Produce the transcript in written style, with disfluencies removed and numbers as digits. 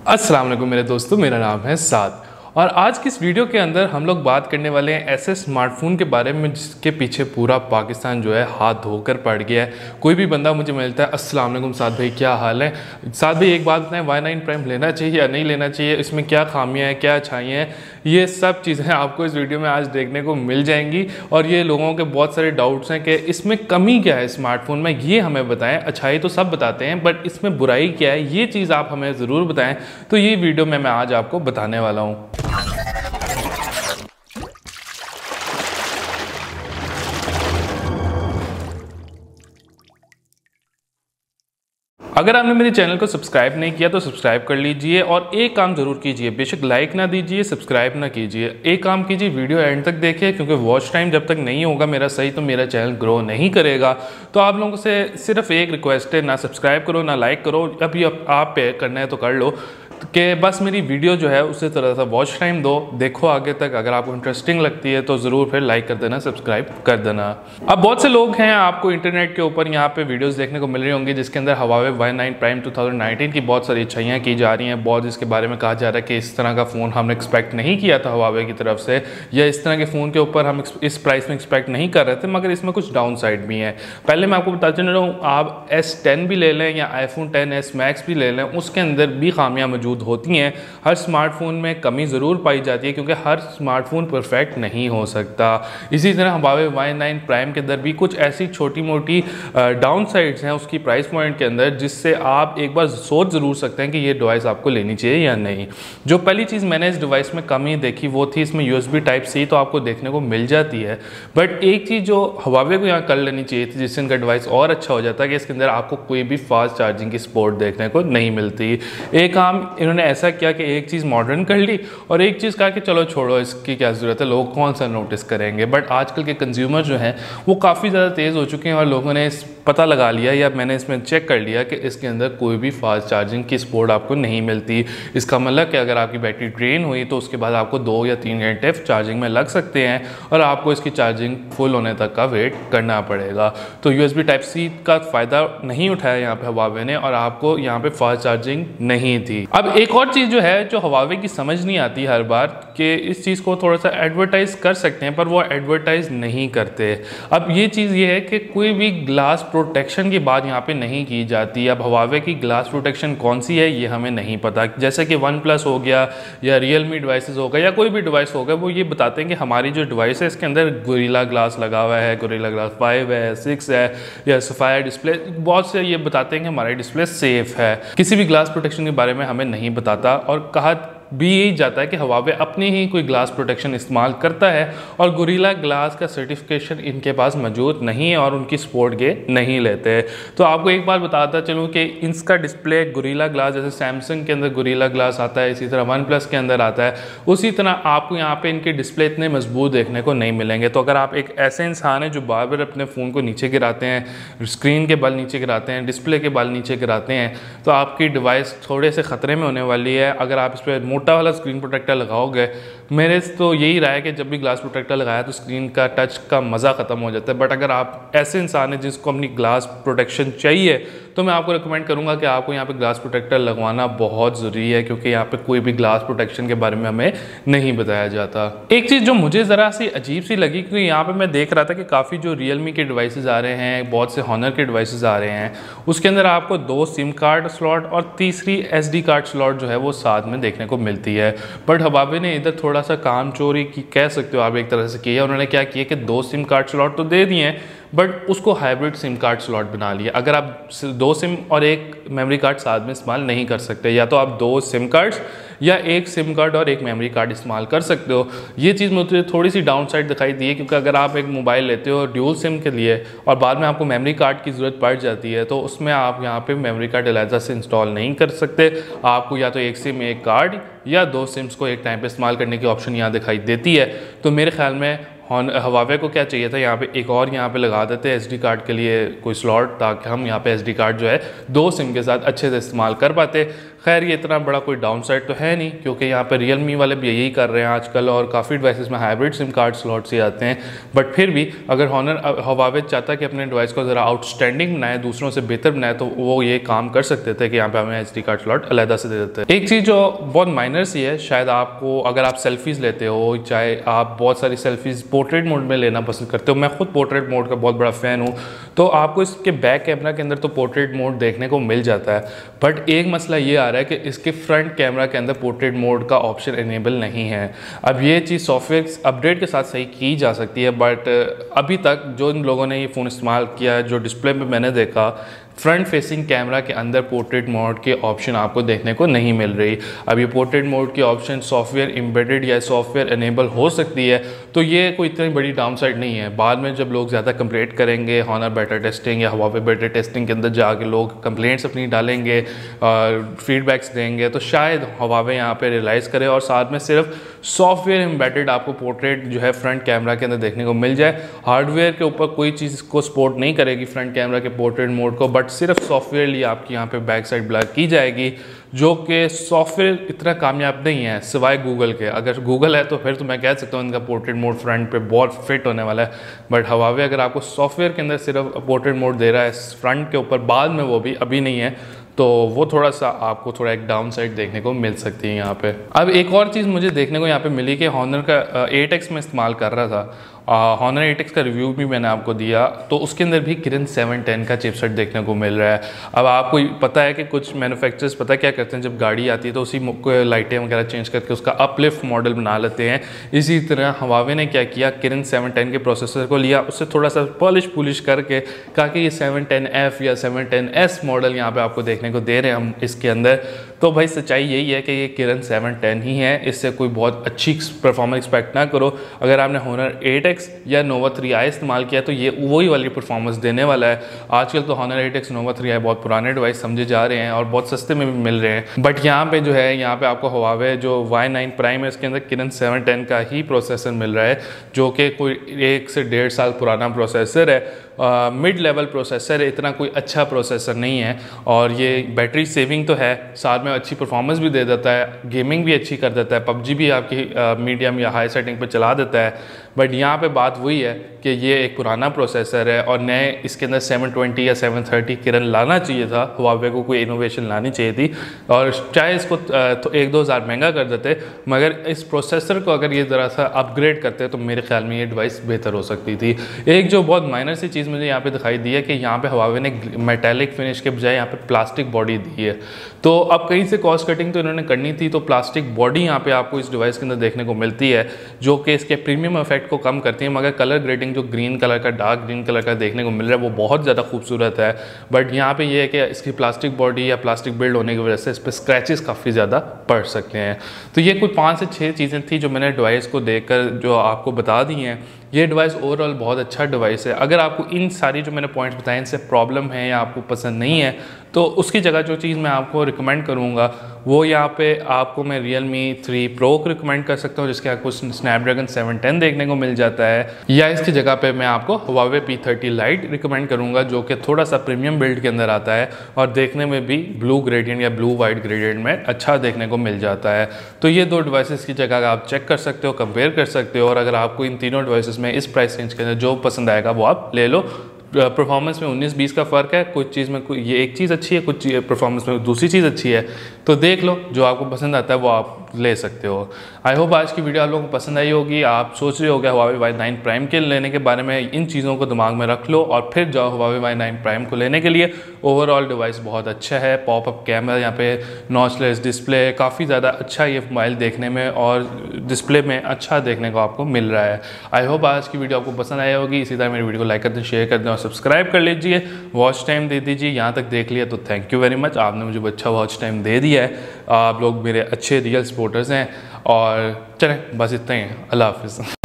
अस्सलाम वालेकुम मेरे दोस्तों, मेरा नाम है साद और आज की इस वीडियो के अंदर हम लोग बात करने वाले हैं ऐसे स्मार्टफोन के बारे में जिसके पीछे पूरा पाकिस्तान जो है हाथ धोकर पड़ गया है। कोई भी बंदा मुझे मिलता है, अस्सलाम वालेकुम साद भाई, क्या हाल है? साद भाई एक बात बताएं, Y9 प्राइम लेना चाहिए या नहीं लेना चाहिए, इसमें क्या खामियां हैं, क्या अच्छाइयाँ हैं, ये सब चीज़ें आपको इस वीडियो में आज देखने को मिल जाएंगी। और ये लोगों के बहुत सारे डाउट्स हैं कि इसमें कमी क्या है स्मार्टफोन में, ये हमें बताएं। अच्छाई तो सब बताते हैं बट इसमें बुराई क्या है, ये चीज़ आप हमें ज़रूर बताएं। तो ये वीडियो में मैं आज आपको बताने वाला हूँ। अगर आपने मेरे चैनल को सब्सक्राइब नहीं किया तो सब्सक्राइब कर लीजिए और एक काम जरूर कीजिए, बेशक लाइक ना दीजिए, सब्सक्राइब ना कीजिए, एक काम कीजिए, वीडियो एंड तक देखिए, क्योंकि वॉच टाइम जब तक नहीं होगा मेरा सही तो मेरा चैनल ग्रो नहीं करेगा। तो आप लोगों से सिर्फ एक रिक्वेस्ट है, ना सब्सक्राइब करो ना लाइक करो, अभी आप पे करना है तो कर लो कि बस मेरी वीडियो जो है उसे थोड़ा सा वॉच टाइम दो, देखो आगे तक। अगर आपको इंटरेस्टिंग लगती है तो ज़रूर फिर लाइक कर देना, सब्सक्राइब कर देना। अब बहुत से लोग हैं, आपको इंटरनेट के ऊपर यहाँ पे वीडियोस देखने को मिल रही होंगी जिसके अंदर Huawei Y9 Prime 2019 की बहुत सारी अच्छाइयाँ की जा रही हैं। बहुत इसके बारे में कहा जा रहा है कि इस तरह का फ़ोन हमने एक्सपेक्ट नहीं किया था Huawei की तरफ से, या इस तरह के फ़ोन के ऊपर हम इस प्राइस में एक्सपेक्ट नहीं कर रहे थे, मगर इसमें कुछ डाउन साइड भी हैं। पहले मैं आपको बताते चल रहा हूँ, आप S10 भी ले लें या iPhone XS Max भी ले लें, उसके अंदर भी खामियाँ मौजूद होती हैं। हर स्मार्टफोन में कमी ज़रूर पाई जाती है क्योंकि हर स्मार्टफोन परफेक्ट नहीं हो सकता। इसी तरह Huawei Y9 Prime के अंदर भी कुछ ऐसी छोटी मोटी डाउन साइड्स हैं उसकी प्राइस पॉइंट के अंदर, जिससे आप एक बार सोच ज़रूर सकते हैं कि ये डिवाइस आपको लेनी चाहिए या नहीं। जो पहली चीज़ मैंने इस डिवाइस में कमी देखी वो थी इसमें USB Type-C तो आपको देखने को मिल जाती है, बट एक चीज़ जो Huawei को यहाँ कर लेनी चाहिए थी जिससे इनका डिवाइस और अच्छा हो जाता है कि इसके अंदर आपको कोई भी फास्ट चार्जिंग की सपोर्ट देखने को नहीं मिलती। एक काम इन्होंने ऐसा किया कि एक चीज़ मॉडर्न कर ली और एक चीज़ कहा कि चलो छोड़ो, इसकी क्या ज़रूरत है, लोग कौन सा नोटिस करेंगे। बट आजकल के कंज्यूमर जो हैं वो काफ़ी ज़्यादा तेज़ हो चुके हैं और लोगों ने पता लगा लिया या मैंने इसमें चेक कर लिया कि इसके अंदर कोई भी फास्ट चार्जिंग की सपोर्ट आपको नहीं मिलती। इसका मतलब कि अगर आपकी बैटरी ड्रेन हुई तो उसके बाद आपको 2 या 3 घंटे चार्जिंग में लग सकते हैं और आपको इसकी चार्जिंग फुल होने तक का वेट करना पड़ेगा। तो USB Type-C का फ़ायदा नहीं उठाया यहाँ पे Huawei ने और आपको यहाँ पे फास्ट चार्जिंग नहीं थी। अब एक और चीज़ जो है जो Huawei की समझ नहीं आती हर बार, कि इस चीज़ को थोड़ा सा एडवर्टाइज कर सकते हैं पर वो एडवर्टाइज नहीं करते। अब ये चीज़ ये है कि कोई भी ग्लास प्रोटेक्शन की बात यहाँ पे नहीं की जाती। अब Huawei की ग्लास प्रोटेक्शन कौन सी है ये हमें नहीं पता। जैसे कि OnePlus हो गया या Realme डिवाइसेस हो गया या कोई भी डिवाइस हो गया, वो ये बताते हैं कि हमारी जो डिवाइस है इसके अंदर गोरिल्ला ग्लास लगा हुआ है, गोरिल्ला ग्लास 5 है, 6 है या सफायर डिस्प्ले, बहुत से ये बताते हैं कि हमारी डिस्प्ले सेफ है। किसी भी ग्लास प्रोटेक्शन के बारे में हमें नहीं बताता और कहा भी यही जाता है कि Huawei अपनी ही कोई ग्लास प्रोटेक्शन इस्तेमाल करता है और गोरिल्ला ग्लास का सर्टिफिकेशन इनके पास मौजूद नहीं है और उनकी सपोर्ट ये नहीं लेते। तो आपको एक बार बताता चलूँ कि इसका डिस्प्ले गोरिल्ला ग्लास, जैसे सैमसंग के अंदर गोरिल्ला ग्लास आता है, इसी तरह OnePlus के अंदर आता है, उसी तरह आपको यहाँ पे इनके डिस्प्ले इतने मजबूत देखने को नहीं मिलेंगे। तो अगर आप एक ऐसे इंसान हैं जो बार बार अपने फ़ोन को नीचे गिराते हैं, स्क्रीन के बल नीचे गिराते हैं, डिस्प्ले के बल नीचे गिराते हैं, तो आपकी डिवाइस थोड़े से ख़तरे में होने वाली है। अगर आप इस पर मोटा वाला स्क्रीन प्रोटेक्टर लगाओगे, मेरे तो यही राय है कि जब भी ग्लास प्रोटेक्टर लगाया तो स्क्रीन का टच का मज़ा ख़त्म हो जाता है। बट अगर आप ऐसे इंसान हैं जिसको अपनी ग्लास प्रोटेक्शन चाहिए तो मैं आपको रिकमेंड करूंगा कि आपको यहाँ पे ग्लास प्रोटेक्टर लगवाना बहुत ज़रूरी है, क्योंकि यहाँ पे कोई भी ग्लास प्रोटेक्शन के बारे में हमें नहीं बताया जाता। एक चीज़ जो मुझे ज़रा सी अजीब सी लगी, क्योंकि यहाँ पे मैं देख रहा था कि काफ़ी जो Realme के डिवाइसेस आ रहे हैं, बहुत से Honor के डिवाइसेस आ रहे हैं, उसके अंदर आपको 2 सिम कार्ड स्लॉट और तीसरी SD कार्ड स्लॉट जो है वो साथ में देखने को मिलती है। बट Huawei ने इधर थोड़ा सा काम चोरी की कह सकते हो आप एक तरह से किया। उन्होंने क्या किया कि 2 सिम कार्ड स्लॉट तो दे दिए बट उसको हाइब्रिड सिम कार्ड स्लॉट बना लिया। अगर आप 2 सिम और 1 मेमोरी कार्ड साथ में इस्तेमाल नहीं कर सकते, या तो आप 2 सिम कार्ड्स या 1 सिम कार्ड और 1 मेमोरी कार्ड इस्तेमाल कर सकते हो। ये चीज़ मुझे थोड़ी सी डाउन साइड दिखाई दी है, क्योंकि अगर आप एक मोबाइल लेते हो ड्यूल सिम के लिए और बाद में आपको मेमोरी कार्ड की ज़रूरत पड़ जाती है तो उसमें आप यहाँ पे मेमोरी कार्ड अलहदा से इंस्टॉल नहीं कर सकते। आपको या तो 1 सिम 1 कार्ड या 2 सिम्स को एक टाइम पे इस्तेमाल करने की ऑप्शन यहाँ दिखाई देती है। तो मेरे ख्याल में Huawei को क्या चाहिए था, यहाँ पे एक और यहाँ पे लगा देते हैं SD कार्ड के लिए कोई स्लॉट, ताकि हम यहाँ पे SD कार्ड जो है 2 सिम के साथ अच्छे से इस्तेमाल कर पाते। खैर ये इतना बड़ा कोई डाउन साइड तो है नहीं, क्योंकि यहाँ पे रियलमी वाले भी यही कर रहे हैं आजकल, और काफ़ी डिवाइसेस में हाइब्रिड सिम कार्ड स्लॉट्स ही आते हैं। बट फिर भी अगर Huawei चाहता है कि अपने डिवाइस को ज़रा आउटस्टैंडिंग बनाए, दूसरों से बेहतर बनाए, तो वो ये काम कर सकते थे कि यहाँ पे हमें SD कार्ड स्लॉट अलहदा से दे देते हैं। एक चीज़ जो बहुत माइनर सी है, शायद आपको अगर आप सेल्फीज़ लेते हो, चाहे आप बहुत सारी सेल्फीज़ पोर्ट्रेट मोड में लेना पसंद करते हो, मैं खुद पोर्ट्रेट मोड का बहुत बड़ा फ़ैन हूँ, तो आपको इसके बैक कैमरा के अंदर तो पोर्ट्रेट मोड देखने को मिल जाता है। बट एक मसला ये आ रहा है कि इसके फ्रंट कैमरा के अंदर पोर्ट्रेट मोड का ऑप्शन इनेबल नहीं है। अब ये चीज़ सॉफ्टवेयर अपडेट के साथ सही की जा सकती है, बट अभी तक जो इन लोगों ने ये फ़ोन इस्तेमाल किया, जो डिस्प्ले में मैंने देखा, फ्रंट फेसिंग कैमरा के अंदर पोर्ट्रेट मोड के ऑप्शन आपको देखने को नहीं मिल रही। अब ये पोर्ट्रेट मोड की ऑप्शन सॉफ्टवेयर एम्बेडेड या सॉफ्टवेयर इनेबल हो सकती है, तो ये कोई इतनी बड़ी डाउनसाइड नहीं है। बाद में जब लोग ज़्यादा कंप्लेंट करेंगे, हॉनर बेटा टेस्टिंग या Huawei बेटा टेस्टिंग के अंदर जाके लोग कंप्लेंट्स अपनी डालेंगे और फीडबैक्स देंगे, तो शायद Huawei यहाँ पे रियलाइज़ करे और साथ में सिर्फ सॉफ्टवेयर एम्बेडेड आपको पोर्ट्रेट जो है फ्रंट कैमरा के अंदर देखने को मिल जाए। हार्डवेयर के ऊपर कोई चीज़ को सपोर्ट नहीं करेगी फ्रंट कैमरा के पोर्ट्रेट मोड को, बट सिर्फ सॉफ्टवेयर लिए आपकी यहाँ पे बैक साइड ब्लर की जाएगी, जो कि सॉफ्टवेयर इतना कामयाब नहीं है सिवाय गूगल के। अगर गूगल है तो फिर तो मैं कह सकता हूँ इनका पोर्ट्रेट मोड फ्रंट पे बहुत फिट होने वाला है, बट Huawei अगर आपको सॉफ्टवेयर के अंदर सिर्फ पोर्ट्रेट मोड दे रहा है फ्रंट के ऊपर, बाद में वो भी अभी नहीं है, तो वो थोड़ा सा आपको थोड़ा एक डाउन साइड देखने को मिल सकती है यहाँ पे। अब एक और चीज़ मुझे देखने को यहाँ पे मिली कि हॉनर का 8X में इस्तेमाल कर रहा था, हॉनर 8X का रिव्यू भी मैंने आपको दिया, तो उसके अंदर भी किरण 710 का चिपसेट देखने को मिल रहा है। अब आपको पता है कि कुछ मैन्युफैक्चरर्स पता क्या करते हैं, जब गाड़ी आती है तो उसी लाइटें वगैरह चेंज करके उसका अपलिफ्ट मॉडल बना लेते हैं। इसी तरह Huawei ने क्या किया, किरण 710 के प्रोसेसर को लिया, उससे थोड़ा सा पॉलिश करके कहा कि ये 710F या 710S मॉडल यहाँ पर आपको देखने को दे रहे हैं हम इसके अंदर। तो भाई सच्चाई यही है कि ये किरण 710 ही है, इससे कोई बहुत अच्छी परफॉर्मेंस एक्सपेक्ट ना करो। अगर आपने हॉनर 8X या Nova 3i इस्तेमाल किया तो ये वही वाली परफॉर्मेंस देने वाला है। आजकल तो हॉनर 8X Nova 3i बहुत पुराने डिवाइस समझे जा रहे हैं और बहुत सस्ते में भी मिल रहे हैं, बट यहाँ पे जो है, यहाँ पे आपको Huawei जो Y9 Prime है इसके अंदर किरण 710 का ही प्रोसेसर मिल रहा है, जो कि कोई 1 से 1.5 साल पुराना प्रोसेसर है। मिड लेवल प्रोसेसर है, इतना कोई अच्छा प्रोसेसर नहीं है, और ये बैटरी सेविंग तो है, साथ में अच्छी परफॉर्मेंस भी दे देता है, गेमिंग भी अच्छी कर देता है, PUBG भी आपकी मीडियम या हाई सेटिंग पे चला देता है। बट यहाँ पे बात वही है कि ये एक पुराना प्रोसेसर है और नए इसके अंदर 720 या 730 किरण लाना चाहिए था। Huawei को कोई इनोवेशन लानी चाहिए थी, और चाहे इसको तो 1-2 हज़ार महंगा कर देते, मगर इस प्रोसेसर को अगर ये ज़रा सा अपग्रेड करते तो मेरे ख्याल में ये डिवाइस बेहतर हो सकती थी। एक जो बहुत माइनर सी चीज़ मुझे यहाँ पे दिखाई दी है कि यहाँ पे Huawei ने मेटेलिक फिनिश के बजाय यहाँ पे प्लास्टिक बॉडी दी है। तो अब कहीं से कॉस्ट कटिंग तो इन्होंने करनी थी, तो प्लास्टिक बॉडी यहाँ पे आपको इस डिवाइस के अंदर देखने को मिलती है, जो कि इसके प्रीमियम इफेक्ट को कम करती है। मगर कलर ग्रेडिंग जो ग्रीन कलर का, डार्क ग्रीन कलर का देखने को मिल रहा है वो बहुत ज़्यादा खूबसूरत है। बट यहाँ पे ये है कि इसकी प्लास्टिक बॉडी या प्लास्टिक बिल्ड होने की वजह से इस पर स्क्रैचेस काफ़ी ज़्यादा पड़ सकते हैं। तो ये कुछ 5 से 6 चीज़ें थी जो मैंने डिवाइस को देखकर जो आपको बता दी हैं। ये डिवाइस ओवरऑल बहुत अच्छा डिवाइस है। अगर आपको इन सारी जो मैंने पॉइंट्स बताए इनसे प्रॉब्लम है या आपको पसंद नहीं है, तो उसकी जगह जो चीज़ मैं आपको रिकमेंड करूँगा वो यहाँ पे आपको मैं Realme 3 Pro को रिकमेंड कर सकता हूँ, जिसके आपको स्नैपड्रैगन 710 देखने को मिल जाता है। या इसकी जगह पे मैं आपको Huawei P30 Lite रिकमेंड करूँगा, जो कि थोड़ा सा प्रीमियम बिल्ड के अंदर आता है और देखने में भी ब्लू ग्रेडियंट या ब्लू वाइट ग्रेडियंट में अच्छा देखने को मिल जाता है। तो ये 2 डिवाइसेस की जगह आप चेक कर सकते हो, कंपेयर कर सकते हो, और अगर आपको इन तीनों डिवाइसेस में इस प्राइस रेंज के अंदर जो पसंद आएगा वो आप ले लो। परफॉर्मेंस में 19-20 का फ़र्क है, कुछ चीज़ में ये एक चीज़ अच्छी है, कुछ परफॉर्मेंस में दूसरी चीज़ अच्छी है, तो देख लो जो आपको पसंद आता है वो आप ले सकते हो। आई होप आज की वीडियो आप लोगों को पसंद आई होगी। आप सोच रहे होगे Huawei Y9 Prime के लेने के बारे में, इन चीज़ों को दिमाग में रख लो और फिर जाओ Huawei Y9 Prime को लेने के लिए। ओवरऑल डिवाइस बहुत अच्छा है, पॉपअप कैमरा, यहाँ पे नॉचलेस डिस्प्ले, काफ़ी ज़्यादा अच्छा ये मोबाइल देखने में और डिस्प्ले में अच्छा देखने को आपको मिल रहा है। आई होप आज की वीडियो आपको पसंद आई होगी। इसी तरह मेरी वीडियो को लाइक कर दें, शेयर कर दें और सब्सक्राइब कर लीजिए। वॉच टाइम दे दीजिए, यहाँ तक देख लिया तो थैंक यू वेरी मच, आपने मुझे अच्छा वॉच टाइम दे दिया है। आप लोग मेरे अच्छे रियल सपोर्टर्स हैं, और चलें बस इतना ही है। अल्लाह हाफिज़।